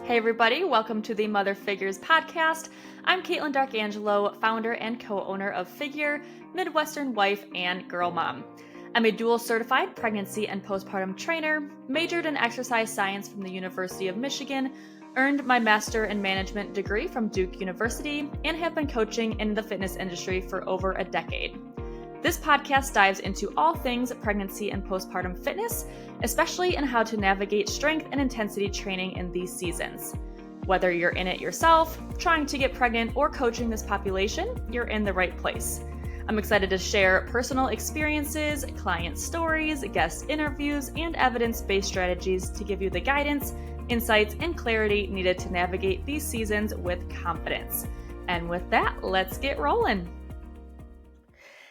Hey everybody, welcome to the Mother Figures podcast. I'm Caitlin Darkangelo, founder and co-owner of Figure, Midwestern wife, and girl mom. I'm a dual certified pregnancy and postpartum trainer, majored in exercise science from the University of Michigan, earned my master in management degree from Duke University, and have been coaching in the fitness industry for over a decade. This podcast dives into all things pregnancy and postpartum fitness, especially in how to navigate strength and intensity training in these seasons. Whether you're in it yourself, trying to get pregnant, or coaching this population, you're in the right place. I'm excited to share personal experiences, client stories, guest interviews, and evidence-based strategies to give you the guidance, insights, and clarity needed to navigate these seasons with confidence. And with that, let's get rolling.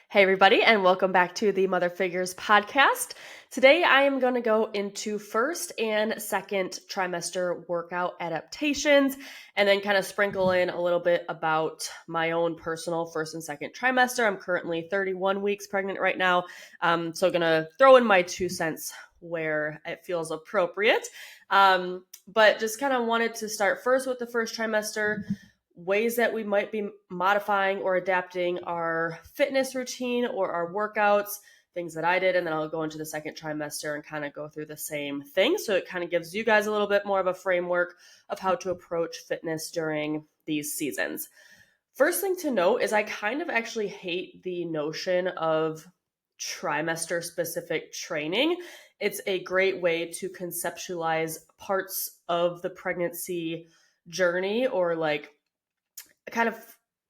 Hey everybody, and welcome back to the Mother Figures podcast. Today I am going to go into first and second trimester workout adaptations and then kind of sprinkle in a little bit about my own personal first and second trimester. I'm currently 31 weeks pregnant right now, so going to throw in my 2 cents where it feels appropriate. But just kind of wanted to start first with the first trimester, ways that we might be modifying or adapting our fitness routine or our workouts, things that I did, and then I'll go into the second trimester and kind of go through the same thing. So it kind of gives you guys a little bit more of a framework of how to approach fitness during these seasons. First thing to note is I kind of actually hate the notion of trimester specific training. It's a great way to conceptualize parts of the pregnancy journey or like kind of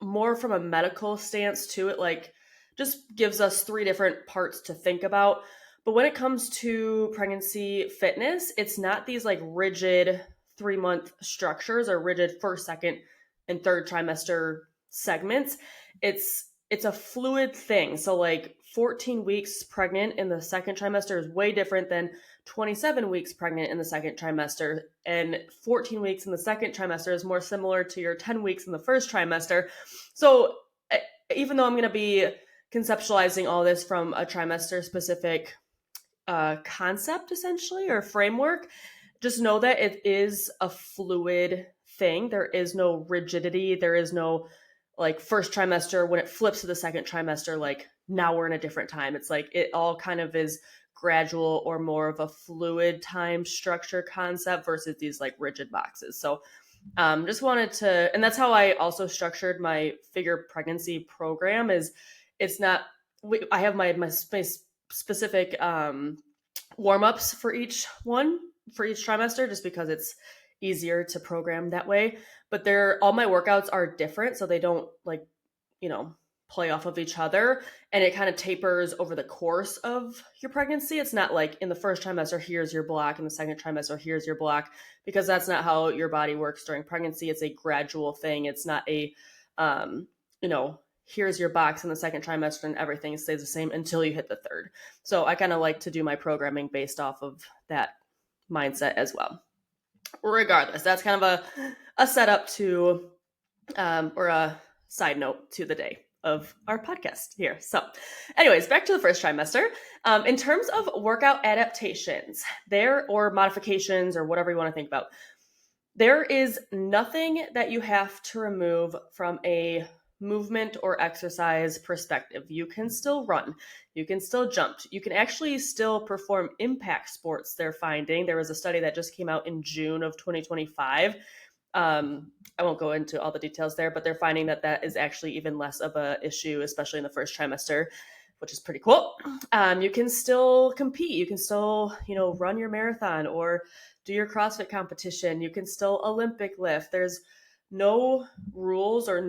more from a medical stance to it, like just gives us 3 different parts to think about. But when it comes to pregnancy fitness, it's not these like rigid 3-month structures or rigid first, second, and third trimester segments. It's a fluid thing. So like 14 weeks pregnant in the second trimester is way different than 27 weeks pregnant in the second trimester, and 14 weeks in the second trimester is more similar to your 10 weeks in the first trimester. So even though I'm going to be conceptualizing all this from a trimester specific concept essentially or framework, just know that it is a fluid thing. There is no rigidity. There is no like first trimester when it flips to the second trimester, like now we're in a different time. It's like it all kind of is gradual or more of a fluid time structure concept versus these like rigid boxes. So just wanted to, and that's how I also structured my Figure pregnancy program. Is it's not, I have my specific warm-ups for each trimester, just because it's easier to program that way. But all my workouts are different, so they don't like, play off of each other, and it kind of tapers over the course of your pregnancy. It's not like in the first trimester, here's your block, in the second trimester, here's your block, because that's not how your body works during pregnancy. It's a gradual thing. It's not a, here's your box in the second trimester and everything stays the same until you hit the third. So I kind of like to do my programming based off of that mindset as well. Regardless, that's kind of a setup to, or a side note to the day of our podcast here. So anyways, back to the first trimester. In terms of workout adaptations or modifications or whatever you want to think about, there is nothing that you have to remove from a movement or exercise perspective. You can still run, you can still jump, you can actually still perform impact sports. They're finding, there was a study that just came out in June of 2025. I won't go into all the details there, but they're finding that is actually even less of a issue, especially in the first trimester, which is pretty cool. You can still compete. You can still, run your marathon or do your CrossFit competition. You can still Olympic lift. There's no rules or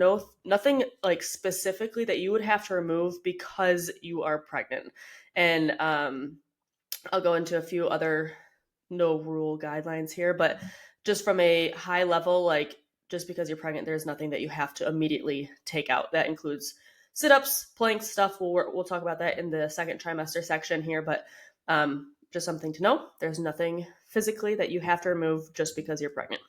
nothing like specifically that you would have to remove because you are pregnant. And I'll go into a few other no rule guidelines here, but just from a high level, like just because you're pregnant, there's nothing that you have to immediately take out. That includes sit-ups, plank stuff. We'll talk about that in the second trimester section here, but just something to know. There's nothing physically that you have to remove just because you're pregnant.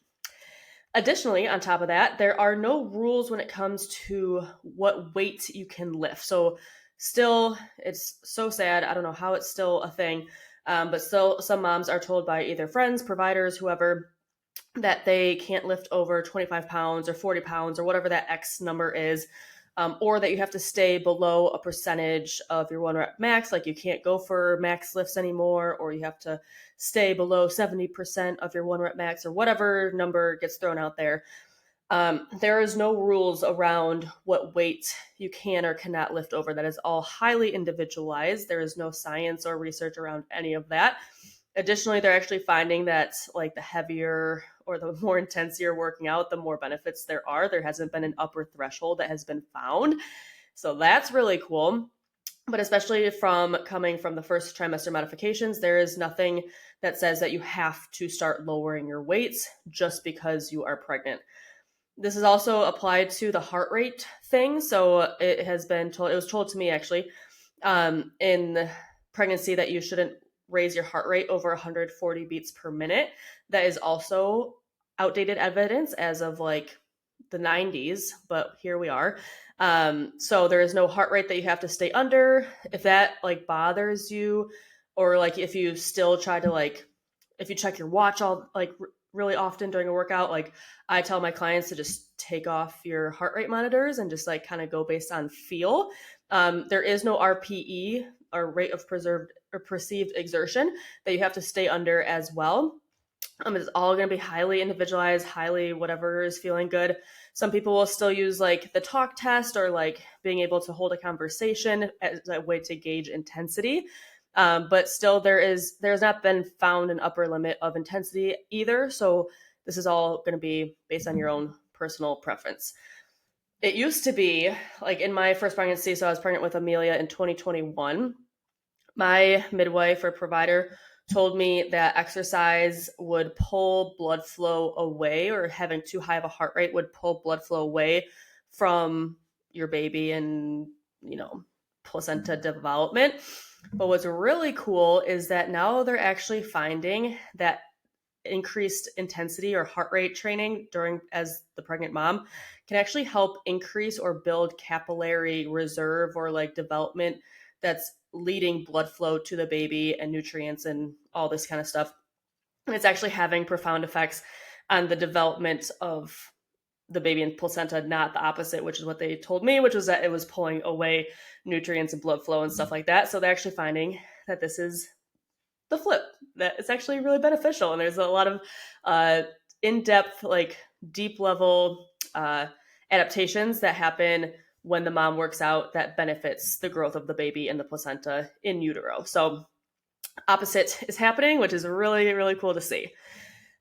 Additionally, on top of that, there are no rules when it comes to what weight you can lift. So still, it's so sad. I don't know how it's still a thing, but still some moms are told by either friends, providers, whoever, that they can't lift over 25 pounds or 40 pounds or whatever that X number is, or that you have to stay below a percentage of your 1 rep max, like you can't go for max lifts anymore, or you have to stay below 70% of your 1 rep max, or whatever number gets thrown out there. There is no rules around what weight you can or cannot lift over. That is all highly individualized. There is no science or research around any of that. Additionally, they're actually finding that like the heavier or the more intense you're working out, the more benefits there are. There hasn't been an upper threshold that has been found. So that's really cool. But especially from coming from the first trimester modifications, there is nothing that says that you have to start lowering your weights just because you are pregnant. This is also applied to the heart rate thing. So it was told to me actually, in pregnancy that you shouldn't raise your heart rate over 140 beats per minute. That is also outdated evidence as of like the 90s, but here we are. So there is no heart rate that you have to stay under. If that like bothers you, or like if you still try to like, if you check your watch all like really often during a workout, like I tell my clients to just take off your heart rate monitors and just like kind of go based on feel. There is no RPE, or rate of preserved or perceived exertion, that you have to stay under as well. It's all going to be highly individualized, highly whatever is feeling good. Some people will still use like the talk test, or like being able to hold a conversation as a way to gauge intensity. But still, there's not been found an upper limit of intensity either. So this is all going to be based on your own personal preference. It used to be like in my first pregnancy, so I was pregnant with Amelia in 2021. My midwife or provider told me that exercise would pull blood flow away, or having too high of a heart rate would pull blood flow away from your baby and, placenta development. But what's really cool is that now they're actually finding that increased intensity or heart rate training as the pregnant mom can actually help increase or build capillary reserve, or like development that's leading blood flow to the baby and nutrients and all this kind of stuff. And it's actually having profound effects on the development of the baby and placenta, not the opposite, which is what they told me, which was that it was pulling away nutrients and blood flow and stuff like that. So they're actually finding that this is the flip, that it's actually really beneficial. And there's a lot of in-depth, like deep level adaptations that happen when the mom works out that benefits the growth of the baby and the placenta in utero. So opposite is happening, which is really, really cool to see.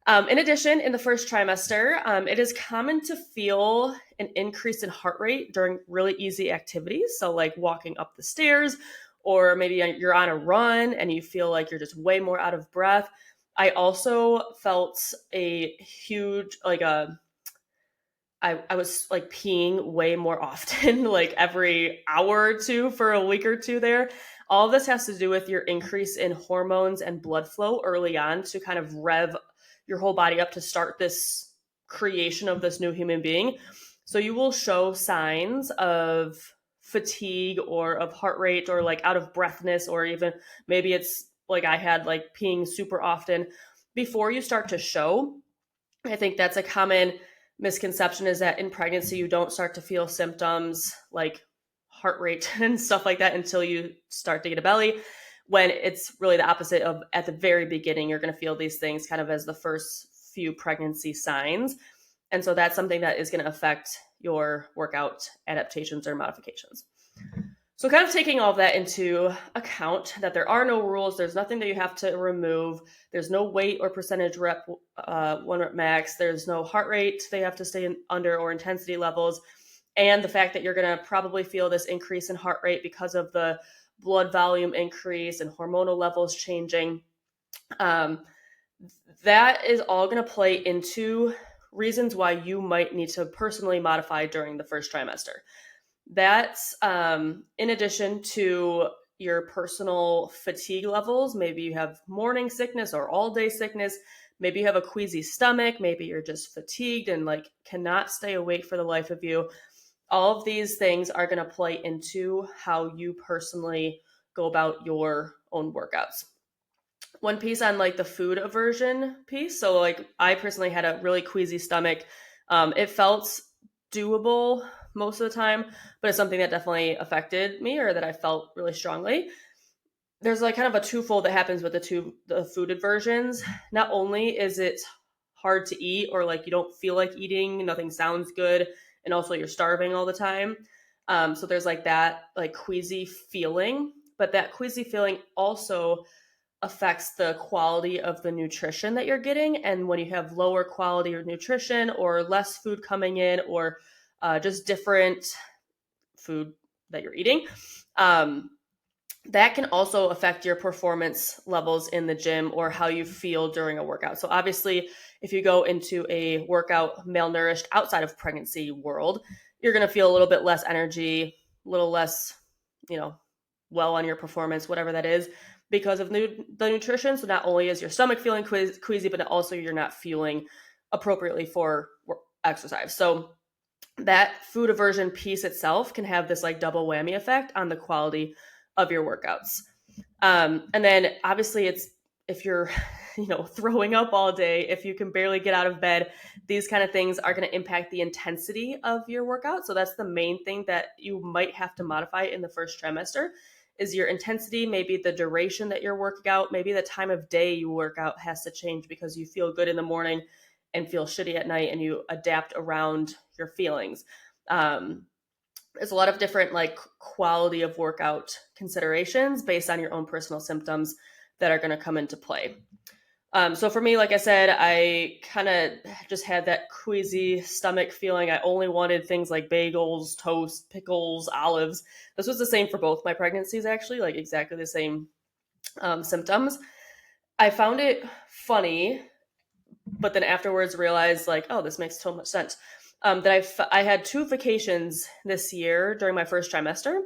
In addition, in the first trimester, it is common to feel an increase in heart rate during really easy activities. So like walking up the stairs, or maybe you're on a run and you feel like you're just way more out of breath. I also felt a huge, I was like peeing way more often, like every hour or two for a week or two there. All of this has to do with your increase in hormones and blood flow early on to kind of rev your whole body up to start this creation of this new human being. So you will show signs of fatigue or of heart rate, or like out of breathness, or even maybe it's like I had like peeing super often before you start to show. I think that's a common misconception, is that in pregnancy you don't start to feel symptoms like heart rate and stuff like that until you start to get a belly, when it's really the opposite. Of at the very beginning, you're going to feel these things kind of as the first few pregnancy signs. And so that's something that is going to affect your workout adaptations or modifications. So kind of taking all of that into account, that there are no rules, there's nothing that you have to remove, there's no weight or percentage rep, 1 rep max, there's no heart rate they have to stay under, or intensity levels, and the fact that you're going to probably feel this increase in heart rate because of the blood volume increase and hormonal levels changing. That is all going to play into reasons why you might need to personally modify during the first trimester. That's in addition to your personal fatigue levels. Maybe you have morning sickness or all day sickness. Maybe you have a queasy stomach. Maybe you're just fatigued and like cannot stay awake for the life of you. All of these things are going to play into how you personally go about your own workouts. one piece on like the food aversion piece. So like I personally had a really queasy stomach. It felt doable most of the time, but it's something that definitely affected me or that I felt really strongly. There's like kind of a twofold that happens with the food aversions. Not only is it hard to eat or like you don't feel like eating, nothing sounds good, and also you're starving all the time. So there's like that like queasy feeling, but that queasy feeling also affects the quality of the nutrition that you're getting. And when you have lower quality of nutrition or less food coming in or just different food that you're eating, um, that can also affect your performance levels in the gym or how you feel during a workout. So obviously, if you go into a workout malnourished outside of pregnancy world, you're going to feel a little bit less energy, a little less, well on your performance, whatever that is, because of the nutrition. So not only is your stomach feeling queasy, but also you're not feeling appropriately for exercise. So that food aversion piece itself can have this like double whammy effect on the quality of your workouts. And then obviously it's if you're, throwing up all day, if you can barely get out of bed, these kind of things are going to impact the intensity of your workout. So that's the main thing that you might have to modify in the first trimester is your intensity, maybe the duration that you're working out, maybe the time of day you work out has to change because you feel good in the morning and feel shitty at night and you adapt around your feelings. There's a lot of different like quality of workout considerations based on your own personal symptoms that are going to come into play. So for me, like I said, I kind of just had that queasy stomach feeling. I only wanted things like bagels, toast, pickles, olives. This was the same for both my pregnancies, actually, like exactly the same symptoms. I found it funny, but then afterwards realized like, oh, this makes so much sense. That I had 2 vacations this year during my first trimester,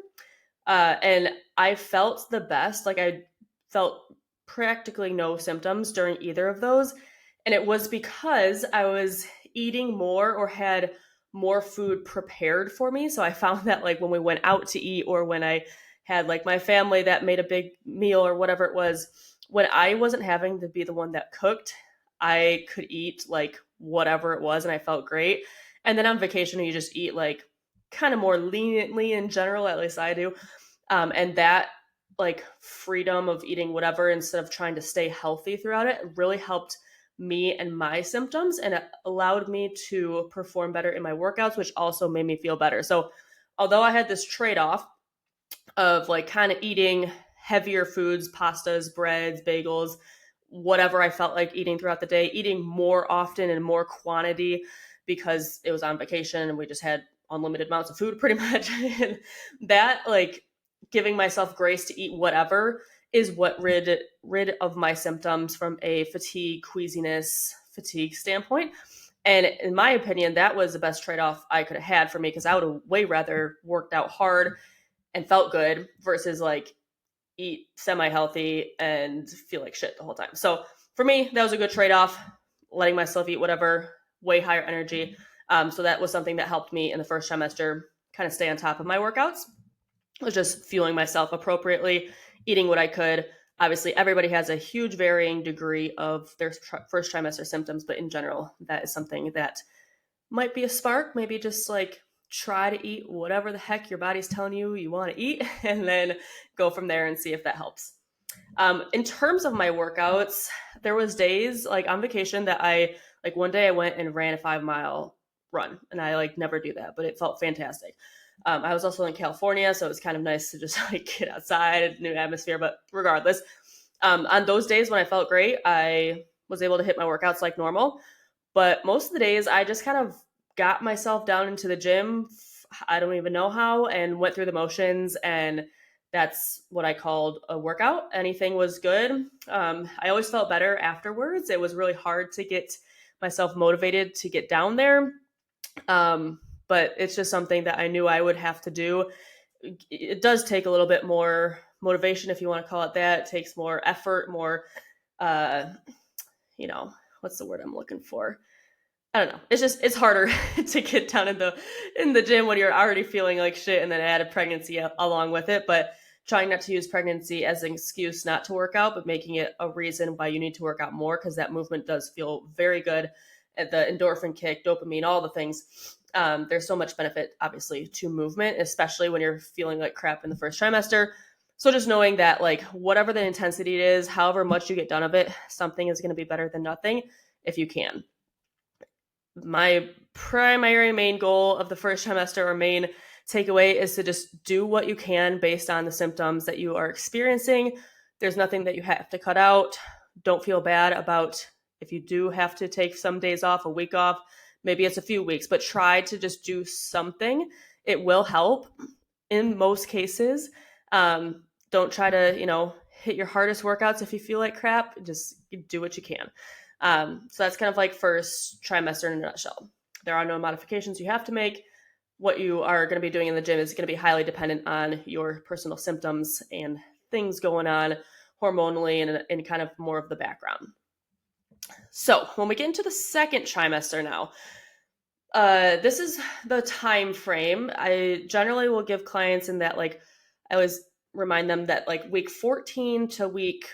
and I felt the best. Like I felt practically no symptoms during either of those, and it was because I was eating more or had more food prepared for me. So I found that like when we went out to eat or when I had like my family that made a big meal or whatever it was, when I wasn't having to be the one that cooked, I could eat like whatever it was and I felt great. And then on vacation, you just eat like kind of more leniently in general, at least I do. And that like freedom of eating whatever instead of trying to stay healthy throughout it really helped me and my symptoms, and it allowed me to perform better in my workouts, which also made me feel better. So although I had this trade-off of like kind of eating heavier foods, pastas, breads, bagels, whatever I felt like eating throughout the day, eating more often and more quantity because it was on vacation and we just had unlimited amounts of food pretty much. And that like giving myself grace to eat whatever is what rid of my symptoms from a fatigue standpoint. And in my opinion, that was the best trade-off I could have had for me because I would have way rather worked out hard and felt good versus like eat semi-healthy and feel like shit the whole time. So for me, that was a good trade-off, letting myself eat whatever, way higher energy. So that was something that helped me in the first trimester kind of stay on top of my workouts. I was just fueling myself appropriately, eating what I could. Obviously, everybody has a huge varying degree of their first trimester symptoms, but in general, that is something that might be a spark. Maybe just like try to eat whatever the heck your body's telling you want to eat and then go from there and see if that helps. In terms of my workouts, there was days like on vacation that I like one day I went and ran a 5-mile run, and I like never do that, but it felt fantastic. I was also in California, so it was kind of nice to just like get outside, new atmosphere. But regardless, on those days when I felt great, I was able to hit my workouts like normal. But most of the days, I just kind of got myself down into the gym. I don't even know how, and went through the motions. And that's what I called a workout. Anything was good. I always felt better afterwards. It was really hard to get myself motivated to get down there. But it's just something that I knew I would have to do. It does take a little bit more motivation, if you want to call it that. It takes more effort, more, what's the word I'm looking for? I don't know. It's harder to get down in the gym when you're already feeling like shit and then add a pregnancy along with it. But trying not to use pregnancy as an excuse not to work out, but making it a reason why you need to work out more, because that movement does feel very good. At the endorphin kick, dopamine, all the things. There's so much benefit, obviously, to movement, especially when you're feeling like crap in the first trimester. So just knowing that, like, whatever the intensity it is, however much you get done of it, something is going to be better than nothing if you can. My primary main goal of the first trimester, or main takeaway, is to just do what you can based on the symptoms that you are experiencing. There's nothing that you have to cut out. Don't feel bad about if you do have to take some days off, a week off, maybe it's a few weeks, but try to just do something. It will help in most cases. Don't try to, hit your hardest workouts if you feel like crap. Just do what you can. So that's kind of like first trimester in a nutshell. There are no modifications you have to make. What you are going to be doing in the gym is going to be highly dependent on your personal symptoms and things going on hormonally and in kind of more of the background. So when we get into the second trimester now, this is the time frame. I generally will give clients in that, like, I always remind them that like week 14 to week,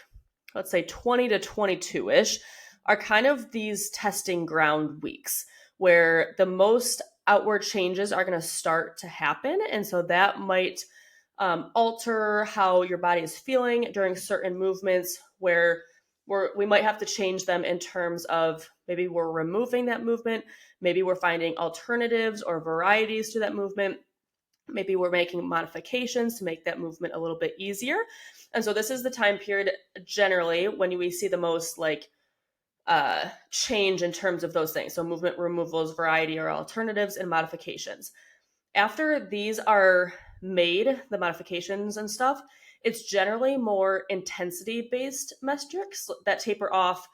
let's say 20 to 22-ish, are kind of these testing ground weeks where the most outward changes are going to start to happen. And so that might alter how your body is feeling during certain movements, where we might have to change them in terms of maybe we're removing that movement, maybe we're finding alternatives or varieties to that movement, maybe we're making modifications to make that movement a little bit easier. And so this is the time period generally when we see the most like change in terms of those things. So movement removals, variety or alternatives, and modifications. After these are made, the modifications and stuff, it's generally more intensity-based metrics that taper off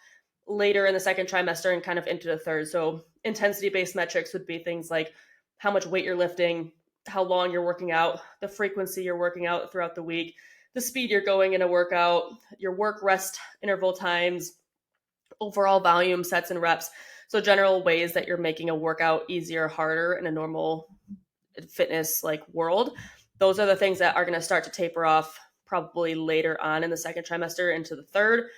later in the second trimester and kind of into the third. So intensity-based metrics would be things like how much weight you're lifting, how long you're working out, the frequency you're working out throughout the week, the speed you're going in a workout, your work rest interval times, overall volume, sets and reps. So general ways that you're making a workout easier, harder in a normal fitness like world. Those are the things that are going to start to taper off probably later on in the second trimester into the third.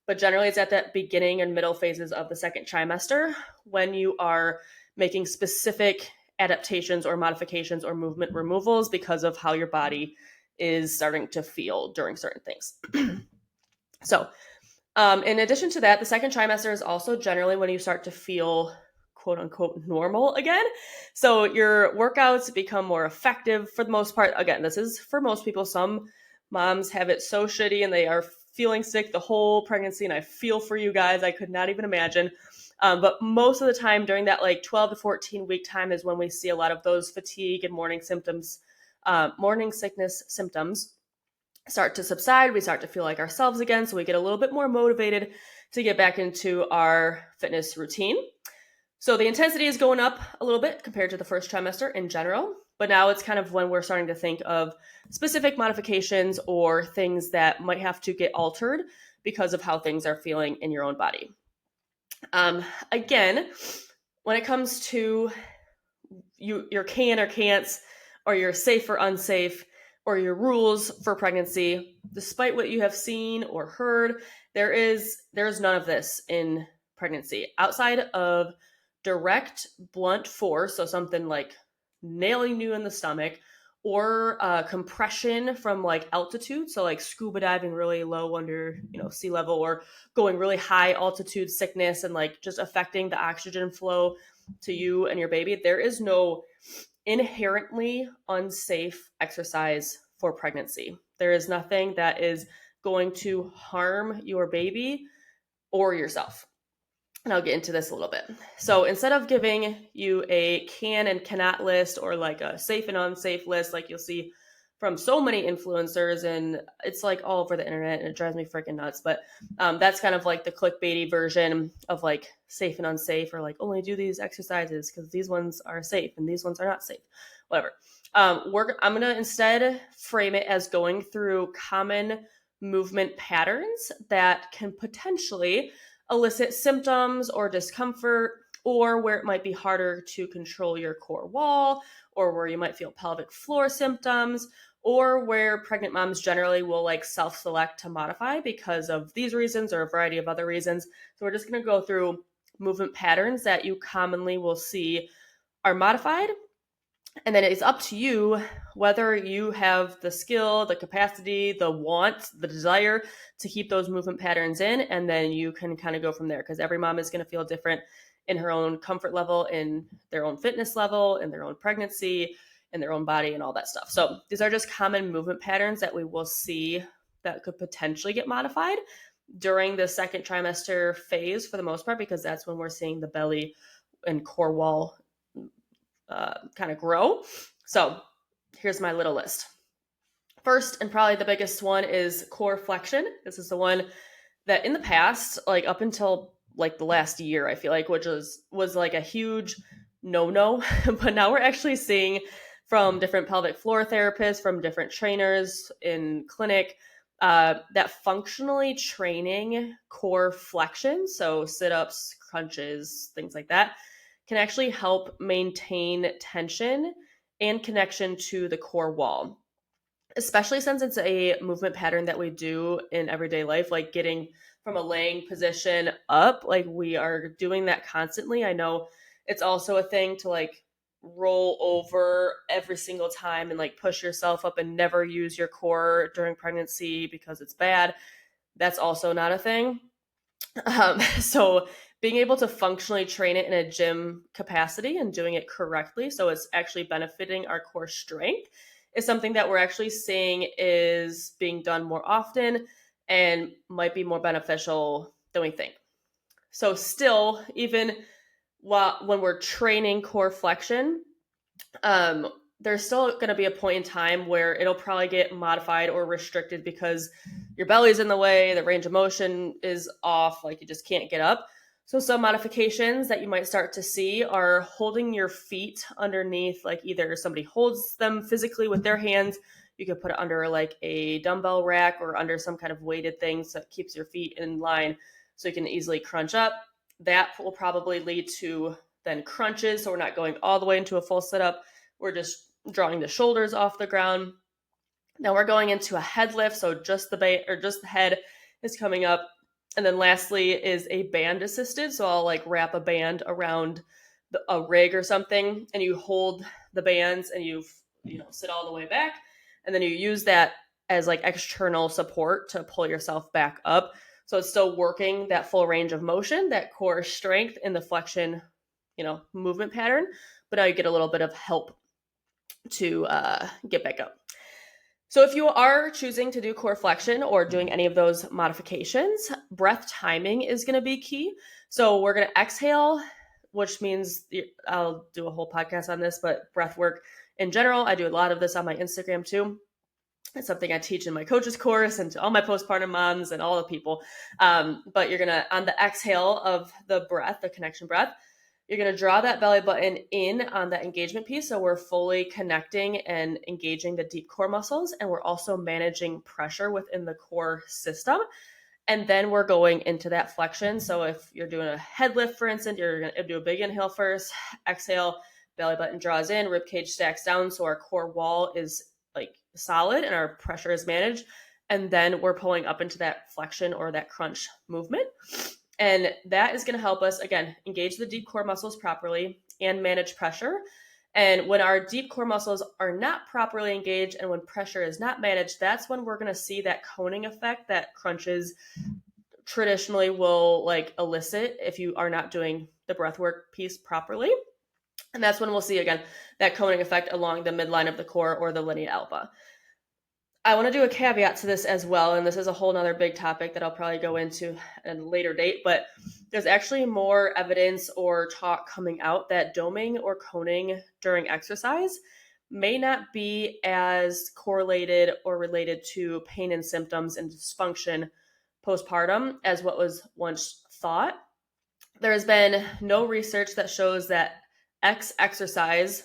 But generally it's at that beginning and middle phases of the second trimester when you are making specific adaptations or modifications or movement removals because of how your body is starting to feel during certain things. So in addition to that, the second trimester is also generally when you start to feel quote unquote normal again. So your workouts become more effective for the most part. Again, this is for most people. Some moms have it so shitty and they are feeling sick the whole pregnancy, and I feel for you guys. I could not even imagine. But most of the time during that like 12 to 14 week time is when we see a lot of those fatigue and morning symptoms, morning sickness symptoms start to subside. We start to feel like ourselves again. So we get a little bit more motivated to get back into our fitness routine. So the intensity is going up a little bit compared to the first trimester in general, but now it's kind of when we're starting to think of specific modifications or things that might have to get altered because of how things are feeling in your own body. Again, when it comes to your can or can'ts, or your safe or unsafe, or your rules for pregnancy, despite what you have seen or heard, there's none of this in pregnancy outside of direct blunt force. So something like nailing you in the stomach, or compression from like altitude. So like scuba diving really low under, sea level, or going really high altitude sickness and like just affecting the oxygen flow to you and your baby. There is no inherently unsafe exercise for pregnancy. There is nothing that is going to harm your baby or yourself. And I'll get into this a little bit. So instead of giving you a can and cannot list, or like a safe and unsafe list, like you'll see from so many influencers, and it's like all over the internet and it drives me freaking nuts. But that's kind of like the clickbaity version of like safe and unsafe, or like only do these exercises because these ones are safe and these ones are not safe, whatever. I'm going to instead frame it as going through common movement patterns that can potentially elicit symptoms or discomfort, or where it might be harder to control your core wall, or where you might feel pelvic floor symptoms, or where pregnant moms generally will like self-select to modify because of these reasons or a variety of other reasons. So we're just going to go through movement patterns that you commonly will see are modified. And then it's up to you whether you have the skill, the capacity, the want, the desire to keep those movement patterns in. And then you can kind of go from there, because every mom is going to feel different in her own comfort level, in their own fitness level, in their own pregnancy, in their own body, and all that stuff. So these are just common movement patterns that we will see that could potentially get modified during the second trimester phase for the most part, because that's when we're seeing the belly and core wall kind of grow. So here's my little list. First, and probably the biggest one, is core flexion. This is the one that in the past, like up until like the last year, I feel like, which was like a huge no-no, but now we're actually seeing from different pelvic floor therapists, from different trainers in clinic, that functionally training core flexion, so sit-ups, crunches, things like that, can actually help maintain tension and connection to the core wall, especially since it's a movement pattern that we do in everyday life, like getting from a laying position up. Like we are doing that constantly. I know it's also a thing to like roll over every single time and like push yourself up and never use your core during pregnancy because it's bad. That's also not a thing. So being able to functionally train it in a gym capacity and doing it correctly, so it's actually benefiting our core strength, is something that we're actually seeing is being done more often and might be more beneficial than we think. So still, even when we're training core flexion, there's still going to be a point in time where it'll probably get modified or restricted because your belly's in the way, the range of motion is off, like you just can't get up. So some modifications that you might start to see are holding your feet underneath, like either somebody holds them physically with their hands, you could put it under like a dumbbell rack or under some kind of weighted thing so it keeps your feet in line so you can easily crunch up. That will probably lead to then crunches, so we're not going all the way into a full sit-up. We're just drawing the shoulders off the ground. Now we're going into a head lift, so just the head is coming up. And then lastly is a band assisted. So I'll like wrap a band around a rig or something, and you hold the bands and you sit all the way back, and then you use that as like external support to pull yourself back up. So it's still working that full range of motion, that core strength in the flexion, movement pattern, but now you get a little bit of help to get back up. So if you are choosing to do core flexion or doing any of those modifications, breath timing is going to be key. So we're going to exhale, which means I'll do a whole podcast on this, but breath work in general, I do a lot of this on my Instagram too. It's something I teach in my coach's course and to all my postpartum moms and all the people. But you're going to, on the exhale of the breath, the connection breath, you're going to draw that belly button in on that engagement piece. So we're fully connecting and engaging the deep core muscles. And we're also managing pressure within the core system. And then we're going into that flexion. So if you're doing a head lift, for instance, you're going to do a big inhale first, exhale, belly button draws in, rib cage stacks down. So our core wall is like solid and our pressure is managed. And then we're pulling up into that flexion or that crunch movement. And that is going to help us, again, engage the deep core muscles properly and manage pressure. And when our deep core muscles are not properly engaged and when pressure is not managed, that's when we're going to see that coning effect that crunches traditionally will like elicit if you are not doing the breathwork piece properly. And that's when we'll see, again, that coning effect along the midline of the core or the linea alba. I want to do a caveat to this as well, and this is a whole nother big topic that I'll probably go into at a later date, but there's actually more evidence or talk coming out that doming or coning during exercise may not be as correlated or related to pain and symptoms and dysfunction postpartum as what was once thought. There has been no research that shows that exercise,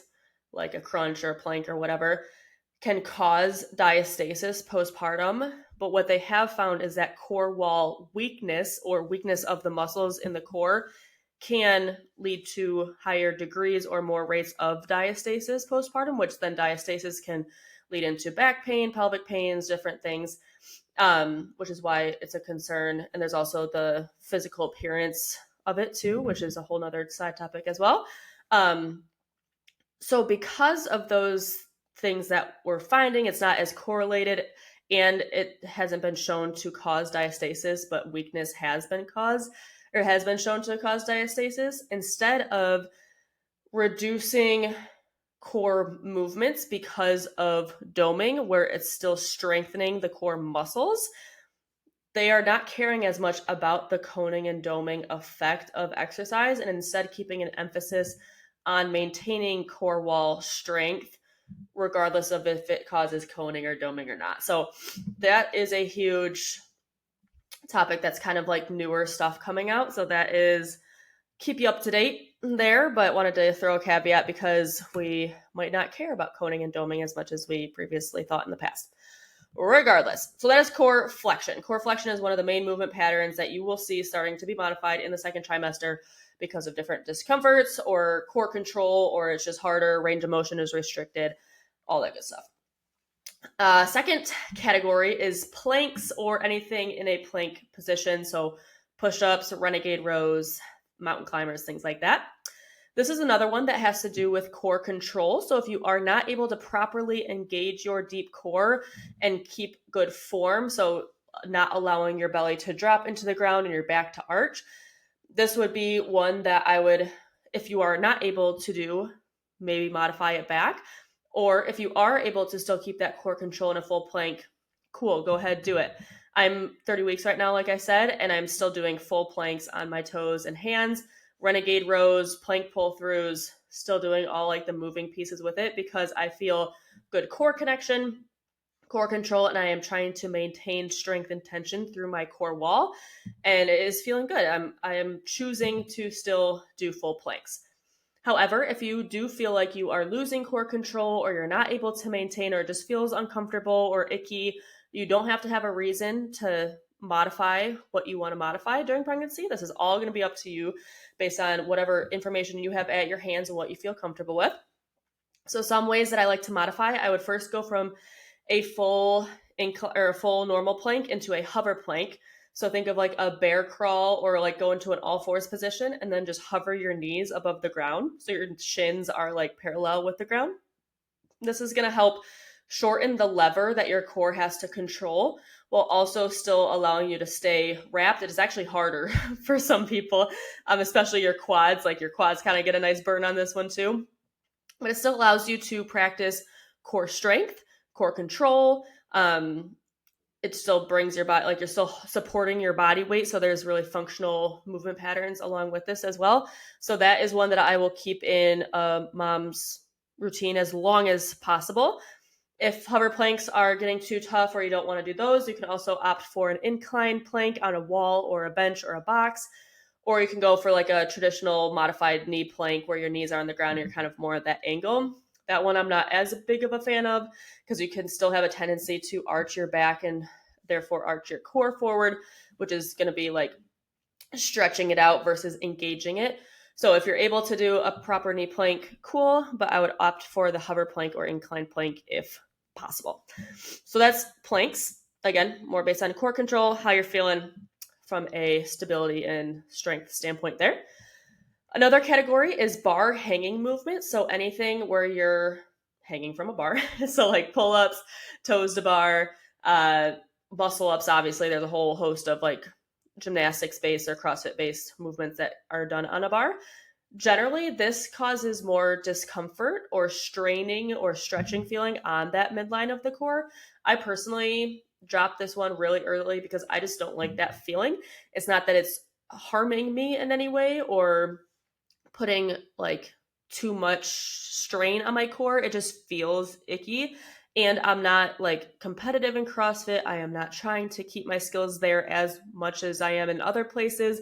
like a crunch or a plank or whatever, can cause diastasis postpartum, but what they have found is that core wall weakness or weakness of the muscles in the core can lead to higher degrees or more rates of diastasis postpartum, which then diastasis can lead into back pain, pelvic pains, different things, which is why it's a concern. And there's also the physical appearance of it too, which is a whole nother side topic as well. So because of those things that we're finding, it's not as correlated and it hasn't been shown to cause diastasis, but weakness has been shown to cause diastasis. Instead of reducing core movements because of doming, where it's still strengthening the core muscles, they are not caring as much about the coning and doming effect of exercise and instead keeping an emphasis on maintaining core wall strength, regardless of if it causes coning or doming or not. So that is a huge topic that's kind of like newer stuff coming out. So that is keep you up to date there, but wanted to throw a caveat because we might not care about coning and doming as much as we previously thought in the past. Regardless, so that is core flexion. Core flexion is one of the main movement patterns that you will see starting to be modified in the second trimester because of different discomforts or core control, or it's just harder, range of motion is restricted, all that good stuff. Second category is planks or anything in a plank position. So push-ups, renegade rows, mountain climbers, things like that. This is another one that has to do with core control. So if you are not able to properly engage your deep core and keep good form, so not allowing your belly to drop into the ground and your back to arch, this would be one that I would, if you are not able to do, maybe modify it back. Or if you are able to still keep that core control in a full plank, cool, go ahead, do it. I'm 30 weeks right now, like I said, and I'm still doing full planks on my toes and hands, renegade rows, plank pull-throughs, still doing all like the moving pieces with it because I feel good core connection, core control, and I am trying to maintain strength and tension through my core wall, and it is feeling good. I am choosing to still do full planks. However, if you do feel like you are losing core control or you're not able to maintain or it just feels uncomfortable or icky, you don't have to have a reason to modify what you want to modify during pregnancy. This is all going to be up to you based on whatever information you have at your hands and what you feel comfortable with. So some ways that I like to modify, I would first go from a full normal plank into a hover plank. So think of like a bear crawl or like go into an all fours position and then just hover your knees above the ground. So your shins are like parallel with the ground. This is going to help shorten the lever that your core has to control while also still allowing you to stay wrapped. It is actually harder for some people, especially your quads. Like your quads kind of get a nice burn on this one too. But it still allows you to practice core strength, core control. It still brings your body, like you're still supporting your body weight. So there's really functional movement patterns along with this as well. So that is one that I will keep in mom's routine as long as possible. If hover planks are getting too tough or you don't want to do those, you can also opt for an incline plank on a wall or a bench or a box. Or you can go for like a traditional modified knee plank where your knees are on the ground and you're kind of more at that angle. That one I'm not as big of a fan of because you can still have a tendency to arch your back and therefore arch your core forward, which is going to be like stretching it out versus engaging it. So if you're able to do a proper knee plank, cool, but I would opt for the hover plank or incline plank if possible. So that's planks. Again, more based on core control, how you're feeling from a stability and strength standpoint there. Another category is bar hanging movement. So anything where you're hanging from a bar. So like pull-ups, toes to bar, muscle ups, obviously. There's a whole host of like gymnastics-based or CrossFit-based movements that are done on a bar. Generally, this causes more discomfort or straining or stretching feeling on that midline of the core. I personally dropped this one really early because I just don't like that feeling. It's not that it's harming me in any way or putting like too much strain on my core. It just feels icky. And I'm not like competitive in CrossFit. I am not trying to keep my skills there as much as I am in other places.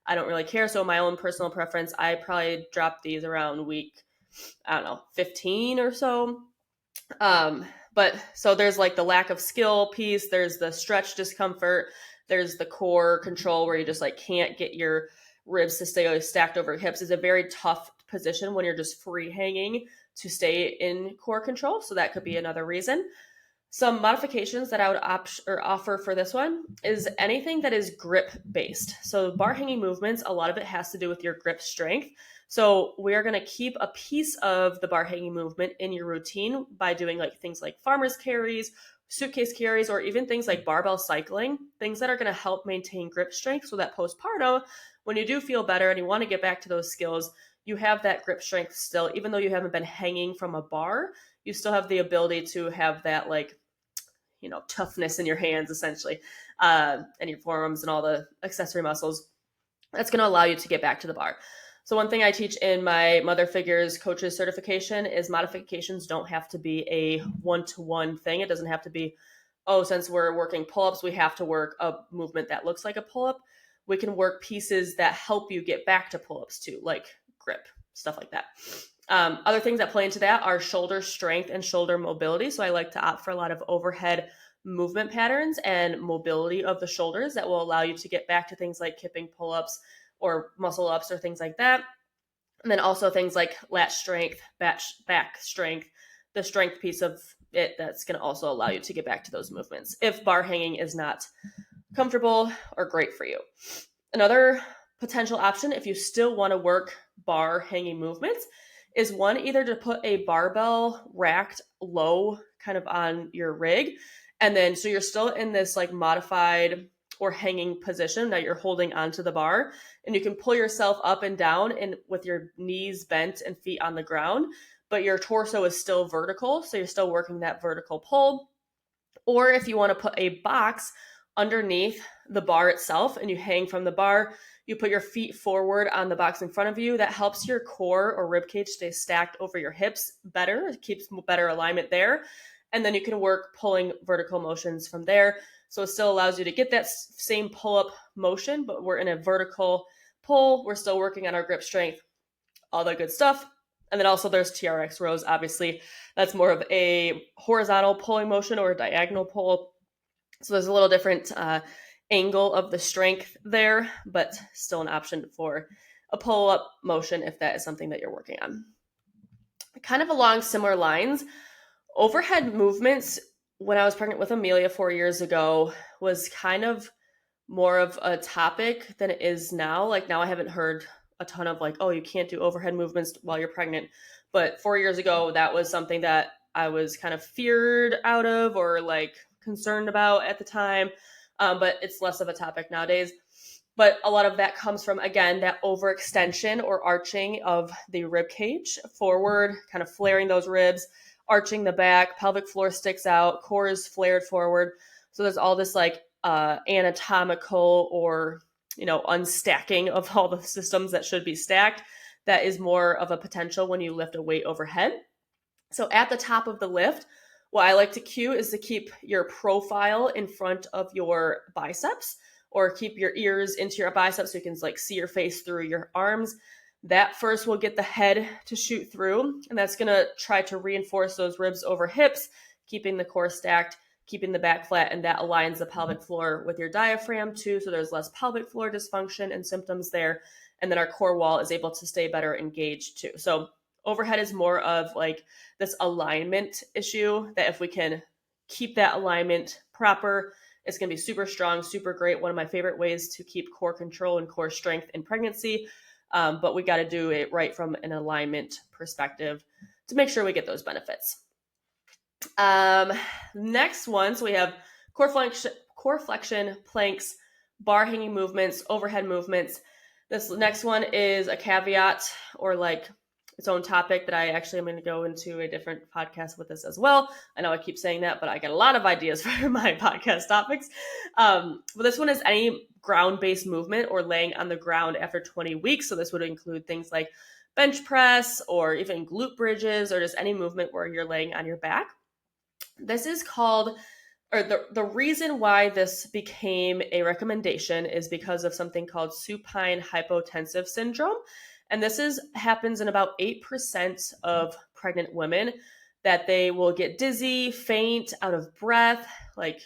I don't really care. So my own personal preference, I probably dropped these around week, 15 or so. But so there's like the lack of skill piece. There's the stretch discomfort. There's the core control where you just like can't get your ribs to stay stacked over hips. It's a very tough position when you're just free hanging to stay in core control. So that could be another reason. Some modifications that I would offer for this one is anything that is grip based. So bar hanging movements, a lot of it has to do with your grip strength. So we are going to keep a piece of the bar hanging movement in your routine by doing like things like farmer's carries, suitcase carries, or even things like barbell cycling, things that are going to help maintain grip strength so that postpartum, when you do feel better and you want to get back to those skills, you have that grip strength still, even though you haven't been hanging from a bar, you still have the ability to have that like, toughness in your hands essentially, and your forearms and all the accessory muscles. That's going to allow you to get back to the bar. So one thing I teach in my Mother Figures coaches certification is modifications don't have to be a one-to-one thing. It doesn't have to be, oh, since we're working pull-ups, we have to work a movement that looks like a pull-up. We can work pieces that help you get back to pull-ups too, like grip, stuff like that. Other things that play into that are shoulder strength and shoulder mobility. So I like to opt for a lot of overhead movement patterns and mobility of the shoulders that will allow you to get back to things like kipping pull-ups or muscle ups or things like that. And then also things like lat strength, back strength, the strength piece of it that's going to also allow you to get back to those movements if bar hanging is not comfortable or great for you. Another potential option, if you still want to work bar hanging movements, is one, either to put a barbell racked low kind of on your rig. And then, so you're still in this like modified or hanging position that you're holding onto the bar, and you can pull yourself up and down and with your knees bent and feet on the ground, but your torso is still vertical. So you're still working that vertical pull. Or if you want to put a box underneath the bar itself and you hang from the bar, you put your feet forward on the box in front of you. That helps your core or rib cage stay stacked over your hips better. It keeps better alignment there. And then you can work pulling vertical motions from there. So it still allows you to get that same pull-up motion, but we're in a vertical pull. We're still working on our grip strength, all that good stuff. And then also there's TRX rows. Obviously, that's more of a horizontal pulling motion or a diagonal pull. So there's a little different angle of the strength there, but still an option for a pull-up motion if that is something that you're working on. Kind of along similar lines, overhead movements when I was pregnant with Amelia 4 years ago was kind of more of a topic than it is now. Like now I haven't heard a ton of like, oh, you can't do overhead movements while you're pregnant. But 4 years ago, that was something that I was kind of feared out of or like concerned about at the time. But it's less of a topic nowadays. But a lot of that comes from, again, that overextension or arching of the rib cage forward, kind of flaring those ribs, arching the back, pelvic floor sticks out, core is flared forward. So there's all this like anatomical or, unstacking of all the systems that should be stacked. That is more of a potential when you lift a weight overhead. So at the top of the lift, what I like to cue is to keep your profile in front of your biceps or keep your ears into your biceps so you can like see your face through your arms. That first will get the head to shoot through, and that's going to try to reinforce those ribs over hips, keeping the core stacked, keeping the back flat, and that aligns the pelvic floor with your diaphragm too, so there's less pelvic floor dysfunction and symptoms there, and then our core wall is able to stay better engaged too. So overhead is more of like this alignment issue that if we can keep that alignment proper, it's going to be super strong, super great. One of my favorite ways to keep core control and core strength in pregnancy. But we got to do it right from an alignment perspective to make sure we get those benefits. Next one, so we have core flexion, planks, bar hanging movements, overhead movements. This next one is a caveat or like its own topic that I actually am going to go into a different podcast with this as well. I know I keep saying that, but I get a lot of ideas for my podcast topics. But this one is any ground-based movement or laying on the ground after 20 weeks. So this would include things like bench press or even glute bridges or just any movement where you're laying on your back. This is called, or the reason why this became a recommendation is because of something called supine hypotensive syndrome. And this happens in about 8% of pregnant women, that they will get dizzy, faint, out of breath, like,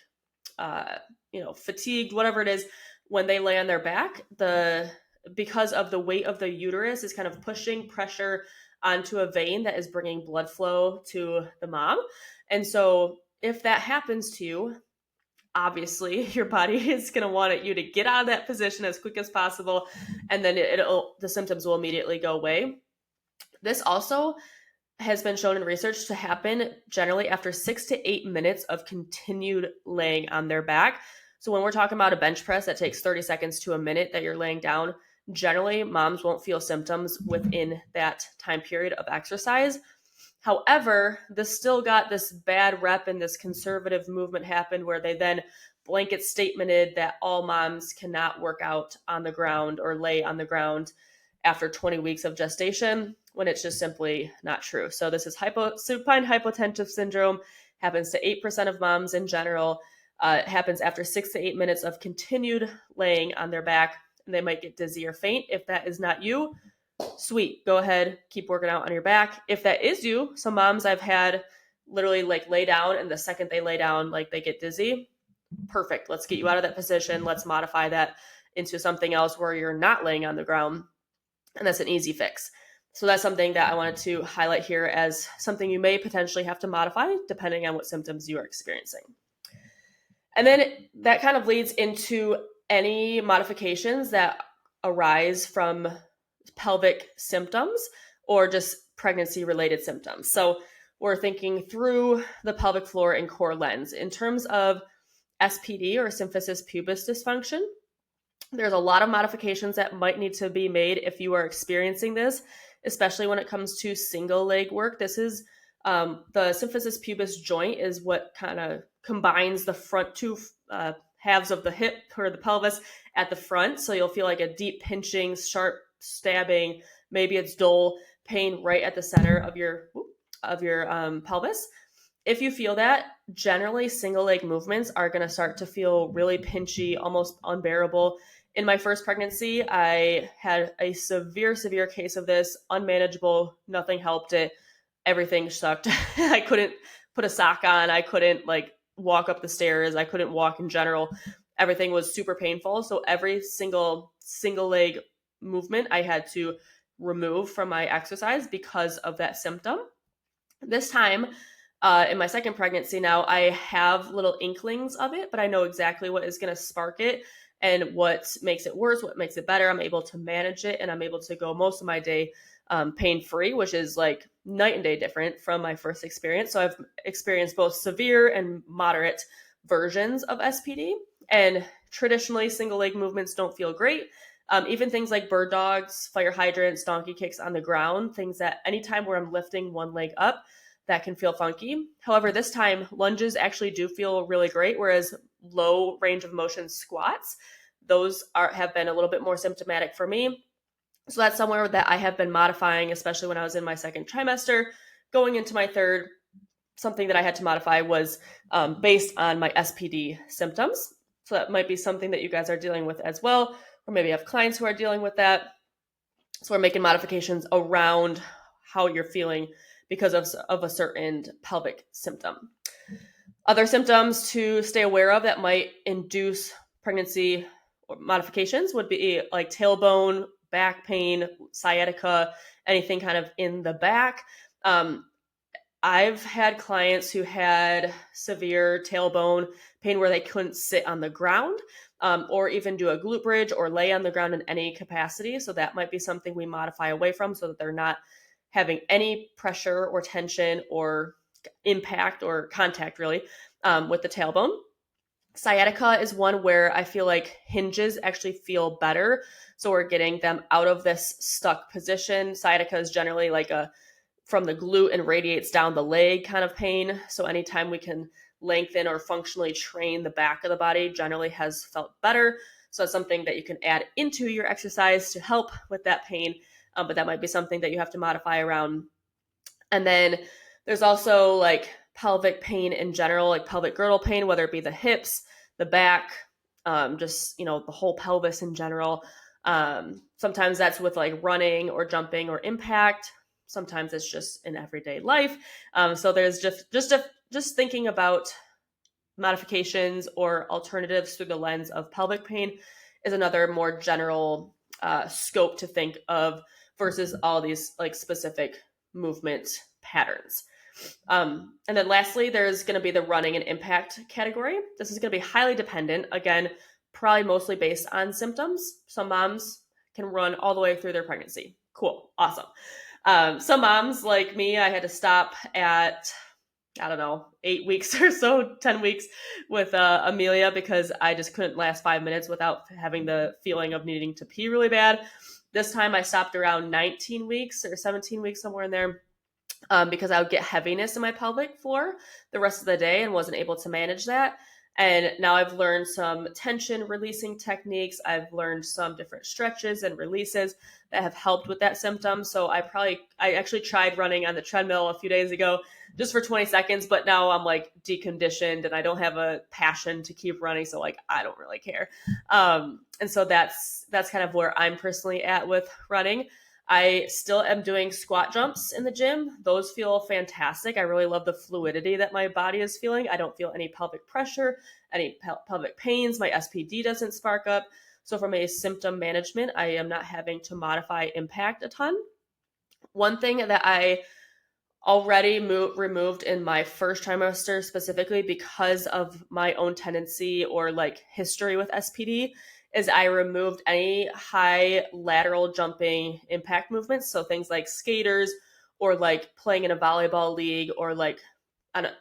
fatigued, whatever it is, when they lay on their back. The because of the weight of the uterus is kind of pushing pressure onto a vein that is bringing blood flow to the mom. And so if that happens to you, obviously your body is going to want you to get out of that position as quick as possible, and then the symptoms will immediately go away. This also has been shown in research to happen generally after 6 to 8 minutes of continued laying on their back. So when we're talking about a bench press that takes 30 seconds to a minute that you're laying down, generally moms won't feel symptoms within that time period of exercise. However, this still got this bad rep and this conservative movement happened where they then blanket statemented that all moms cannot work out on the ground or lay on the ground after 20 weeks of gestation, when it's just simply not true. So this is supine hypotensive syndrome, happens to 8% of moms in general. It happens after 6 to 8 minutes of continued laying on their back, and they might get dizzy or faint. If that is not you, sweet, go ahead, keep working out on your back. If that is you, some moms I've had literally like lay down, and the second they lay down, like they get dizzy. Perfect. Let's get you out of that position. Let's modify that into something else where you're not laying on the ground. And that's an easy fix. So that's something that I wanted to highlight here as something you may potentially have to modify depending on what symptoms you are experiencing. And then that kind of leads into any modifications that arise from pelvic symptoms or just pregnancy-related symptoms. So we're thinking through the pelvic floor and core lens. In terms of SPD or symphysis pubis dysfunction, there's a lot of modifications that might need to be made if you are experiencing this, especially when it comes to single leg work. This is the symphysis pubis joint is what kind of combines the front two halves of the hip or the pelvis at the front. So you'll feel like a deep pinching, sharp stabbing, maybe it's dull pain right at the center of your pelvis. If you feel that, generally single leg movements are going to start to feel really pinchy, almost unbearable. In my first pregnancy, I had a severe case of this, unmanageable, nothing helped it. Everything sucked. I couldn't put a sock on. I couldn't walk up the stairs. I couldn't walk in general. Everything was super painful. So every single leg movement I had to remove from my exercise because of that symptom. This time, in my second pregnancy now, I have little inklings of it, but I know exactly what is going to spark it and what makes it worse, what makes it better. I'm able to manage it, and I'm able to go most of my day pain-free, which is like night and day different from my first experience. So I've experienced both severe and moderate versions of SPD, and traditionally single leg movements don't feel great. Even things like bird dogs, fire hydrants, donkey kicks on the ground, things that anytime where I'm lifting one leg up, that can feel funky. However, this time lunges actually do feel really great, whereas low range of motion squats, those have been a little bit more symptomatic for me. So that's somewhere that I have been modifying, especially when I was in my second trimester. Going into my third, something that I had to modify was based on my SPD symptoms. So that might be something that you guys are dealing with as well, or maybe have clients who are dealing with that. So we're making modifications around how you're feeling because of a certain pelvic symptom. Other symptoms to stay aware of that might induce pregnancy modifications would be like tailbone, back pain, sciatica, anything kind of in the back. I've had clients who had severe tailbone pain where they couldn't sit on the ground or even do a glute bridge or lay on the ground in any capacity. So that might be something we modify away from so that they're not having any pressure or tension or impact or contact really with the tailbone. Sciatica is one where I feel like hinges actually feel better. So we're getting them out of this stuck position. Sciatica is generally like from the glute and radiates down the leg kind of pain. So anytime we can lengthen or functionally train the back of the body generally has felt better. So it's something that you can add into your exercise to help with that pain. But that might be something that you have to modify around. And then there's also like pelvic pain in general, like pelvic girdle pain, whether it be the hips, the back, just, the whole pelvis in general. Sometimes that's with like running or jumping or impact. Sometimes it's just in everyday life. So there's just thinking about modifications or alternatives through the lens of pelvic pain is another more general scope to think of versus all these like specific movement patterns. And then lastly, there's going to be the running and impact category. This is going to be highly dependent. Again, probably mostly based on symptoms. Some moms can run all the way through their pregnancy. Cool. Awesome. Some moms like me, I had to stop at, 8 weeks or so, 10 weeks with Amelia because I just couldn't last 5 minutes without having the feeling of needing to pee really bad. This time I stopped around 19 weeks or 17 weeks, somewhere in there. Because I would get heaviness in my pelvic floor the rest of the day and wasn't able to manage that. And now I've learned some tension releasing techniques. I've learned some different stretches and releases that have helped with that symptom. So I actually tried running on the treadmill a few days ago just for 20 seconds, but now I'm like deconditioned and I don't have a passion to keep running. So like, I don't really care. And so that's kind of where I'm personally at with running. I still am doing squat jumps in the gym. Those feel fantastic. I really love the fluidity that my body is feeling. I don't feel any pelvic pressure, any pelvic pains. My SPD doesn't spark up. So from a symptom management, I am not having to modify impact a ton. One thing that I already removed in my first trimester specifically because of my own tendency or like history with SPD is I removed any high lateral jumping impact movements. So things like skaters or like playing in a volleyball league or like a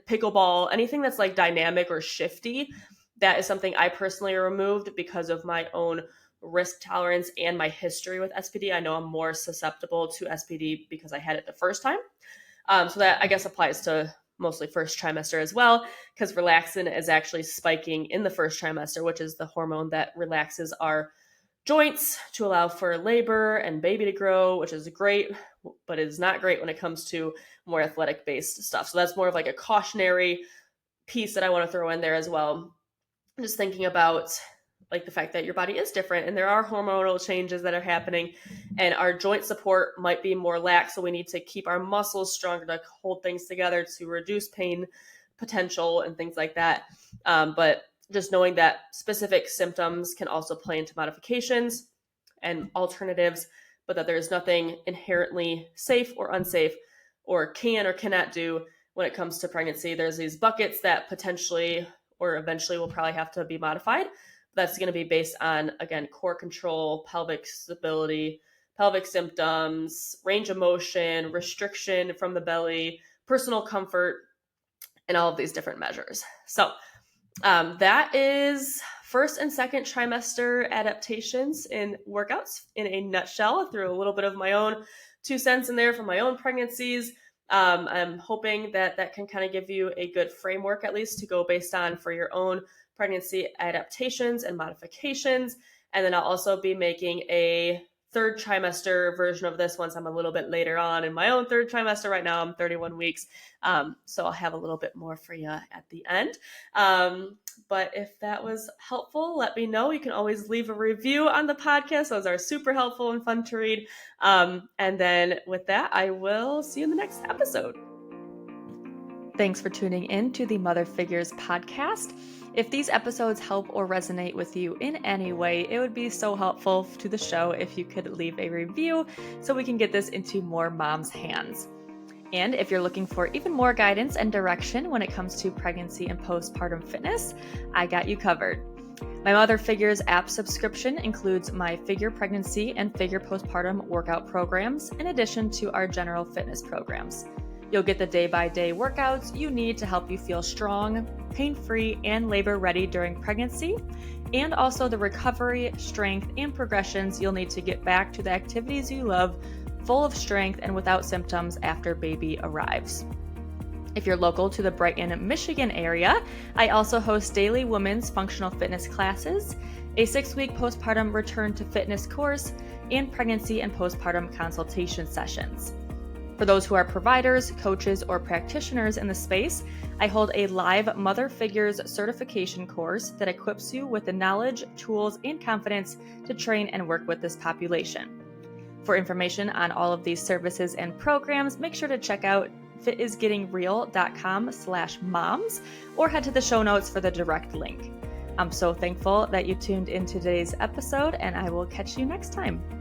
pickleball, anything that's like dynamic or shifty. That is something I personally removed because of my own risk tolerance and my history with SPD. I know I'm more susceptible to SPD because I had it the first time. So that I guess applies to mostly first trimester as well, because relaxin is actually spiking in the first trimester, which is the hormone that relaxes our joints to allow for labor and baby to grow, which is great, but is not great when it comes to more athletic based stuff. So that's more of like a cautionary piece that I want to throw in there as well. Just thinking about like the fact that your body is different and there are hormonal changes that are happening and our joint support might be more lax. So we need to keep our muscles stronger to hold things together to reduce pain potential and things like that. But just knowing that specific symptoms can also play into modifications and alternatives, but that there's nothing inherently safe or unsafe or can or cannot do when it comes to pregnancy. There's these buckets that potentially or eventually will probably have to be modified. That's going to be based on, again, core control, pelvic stability, pelvic symptoms, range of motion, restriction from the belly, personal comfort, and all of these different measures. So that is first and second trimester adaptations in workouts in a nutshell. I threw a little bit of my own 2 cents in there from my own pregnancies. I'm hoping that can kind of give you a good framework, at least, to go based on for your own pregnancy adaptations and modifications. And then I'll also be making a third trimester version of this once I'm a little bit later on in my own third trimester. Right now I'm 31 weeks. So I'll have a little bit more for you at the end. But if that was helpful, let me know. You can always leave a review on the podcast. Those are super helpful and fun to read. And then with that, I will see you in the next episode. Thanks for tuning in to the Mother Figures podcast. If these episodes help or resonate with you in any way, it would be so helpful to the show if you could leave a review so we can get this into more moms' hands. And if you're looking for even more guidance and direction when it comes to pregnancy and postpartum fitness, I got you covered. My Mother Figures app subscription includes my Figure Pregnancy and Figure Postpartum workout programs, in addition to our general fitness programs. You'll get the day-by-day workouts you need to help you feel strong, pain-free, and labor-ready during pregnancy, and also the recovery, strength, and progressions you'll need to get back to the activities you love, full of strength and without symptoms after baby arrives. If you're local to the Brighton, Michigan area, I also host daily women's functional fitness classes, a 6-week postpartum return to fitness course, and pregnancy and postpartum consultation sessions. For those who are providers, coaches, or practitioners in the space, I hold a live Mother Figures certification course that equips you with the knowledge, tools, and confidence to train and work with this population. For information on all of these services and programs, make sure to check out fitisgettingreal.com/moms or head to the show notes for the direct link. I'm so thankful that you tuned into today's episode, and I will catch you next time.